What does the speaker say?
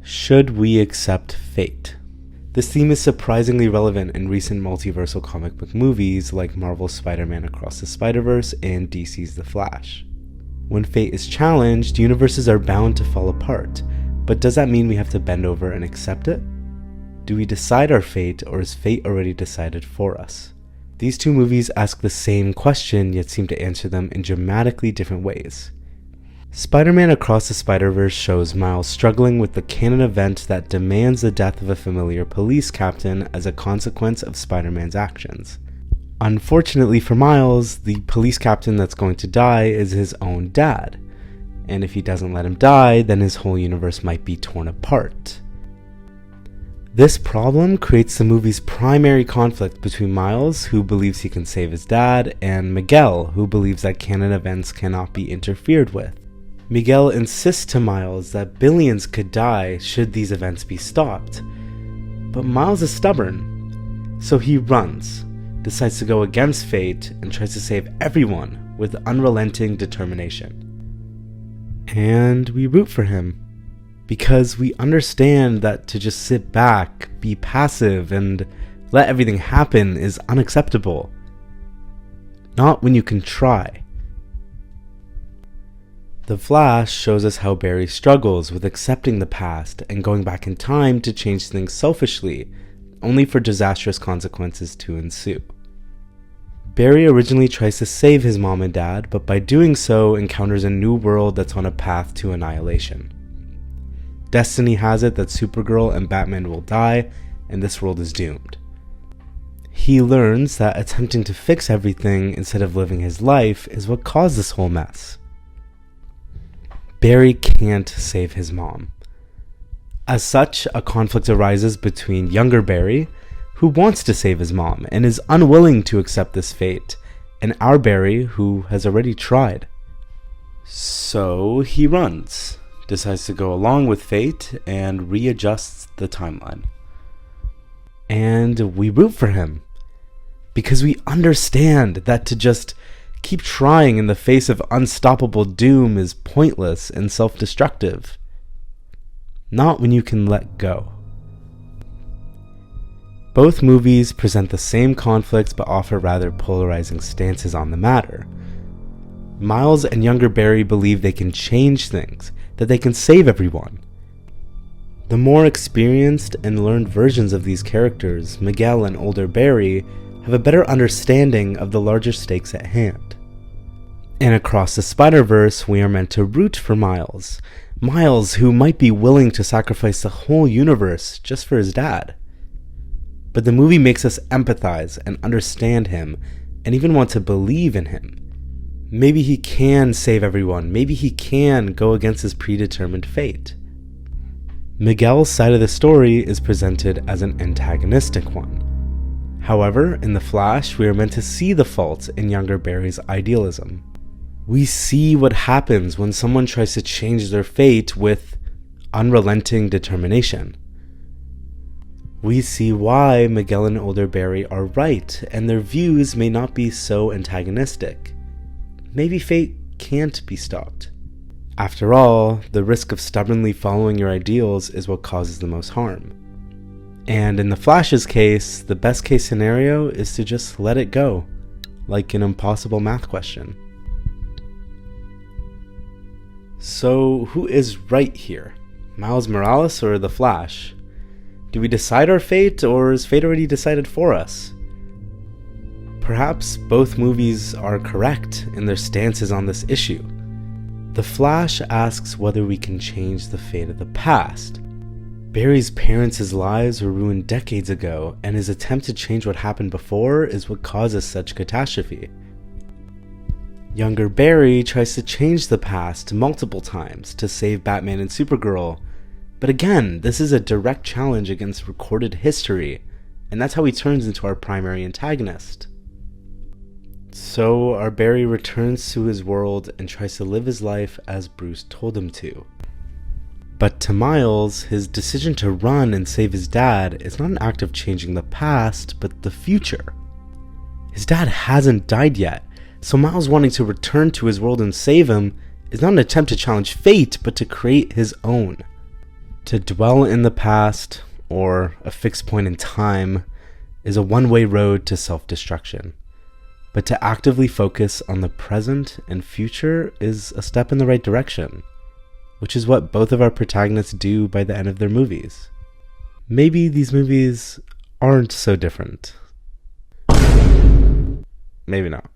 Should we accept fate? This theme is surprisingly relevant in recent multiversal comic book movies like Marvel's Spider-Man Across the Spider-Verse and DC's The Flash. When fate is challenged, universes are bound to fall apart, but does that mean we have to bend over and accept it? Do we decide our fate, or is fate already decided for us? These two movies ask the same question, yet seem to answer them in dramatically different ways. Spider-Man Across the Spider-Verse shows Miles struggling with the canon event that demands the death of a familiar police captain as a consequence of Spider-Man's actions. Unfortunately for Miles, the police captain that's going to die is his own dad, and if he doesn't let him die, then his whole universe might be torn apart. This problem creates the movie's primary conflict between Miles, who believes he can save his dad, and Miguel, who believes that canon events cannot be interfered with. Miguel insists to Miles that billions could die should these events be stopped. But Miles is stubborn, so he runs, decides to go against fate, and tries to save everyone with unrelenting determination. And we root for him, because we understand that to just sit back, be passive, and let everything happen is unacceptable. Not when you can try. The Flash shows us how Barry struggles with accepting the past and going back in time to change things selfishly, only for disastrous consequences to ensue. Barry originally tries to save his mom and dad, but by doing so encounters a new world that's on a path to annihilation. Destiny has it that Supergirl and Batman will die, and this world is doomed. He learns that attempting to fix everything instead of living his life is what caused this whole mess. Barry can't save his mom. As such, a conflict arises between younger Barry, who wants to save his mom and is unwilling to accept this fate, and our Barry, who has already tried. So he runs, decides to go along with fate, and readjusts the timeline. And we root for him, because we understand that to just keep trying in the face of unstoppable doom is pointless and self-destructive. Not when you can let go. Both movies present the same conflicts but offer rather polarizing stances on the matter. Miles and younger Barry believe they can change things, that they can save everyone. The more experienced and learned versions of these characters, Miguel and older Barry, have a better understanding of the larger stakes at hand. And Across the Spider-Verse, we are meant to root for Miles. Miles, who might be willing to sacrifice the whole universe just for his dad. But the movie makes us empathize and understand him, and even want to believe in him. Maybe he can save everyone. Maybe he can go against his predetermined fate. Miguel's side of the story is presented as an antagonistic one. However, in The Flash, we are meant to see the faults in younger Barry's idealism. We see what happens when someone tries to change their fate with unrelenting determination. We see why Miguel and older Barry are right, and their views may not be so antagonistic. Maybe fate can't be stopped. After all, the risk of stubbornly following your ideals is what causes the most harm. And in the Flash's case, the best case scenario is to just let it go, like an impossible math question. So who is right here? Miles Morales or the Flash? Do we decide our fate, or is fate already decided for us? Perhaps both movies are correct in their stances on this issue. The Flash asks whether we can change the fate of the past. Barry's parents' lives were ruined decades ago, and his attempt to change what happened before is what causes such catastrophe. Younger Barry tries to change the past multiple times to save Batman and Supergirl, but again, this is a direct challenge against recorded history, and that's how he turns into our primary antagonist. So our Barry returns to his world and tries to live his life as Bruce told him to. But to Miles, his decision to run and save his dad is not an act of changing the past, but the future. His dad hasn't died yet, so Miles wanting to return to his world and save him is not an attempt to challenge fate, but to create his own. To dwell in the past, or a fixed point in time, is a one-way road to self-destruction. But to actively focus on the present and future is a step in the right direction, which is what both of our protagonists do by the end of their movies. Maybe these movies aren't so different. Maybe not.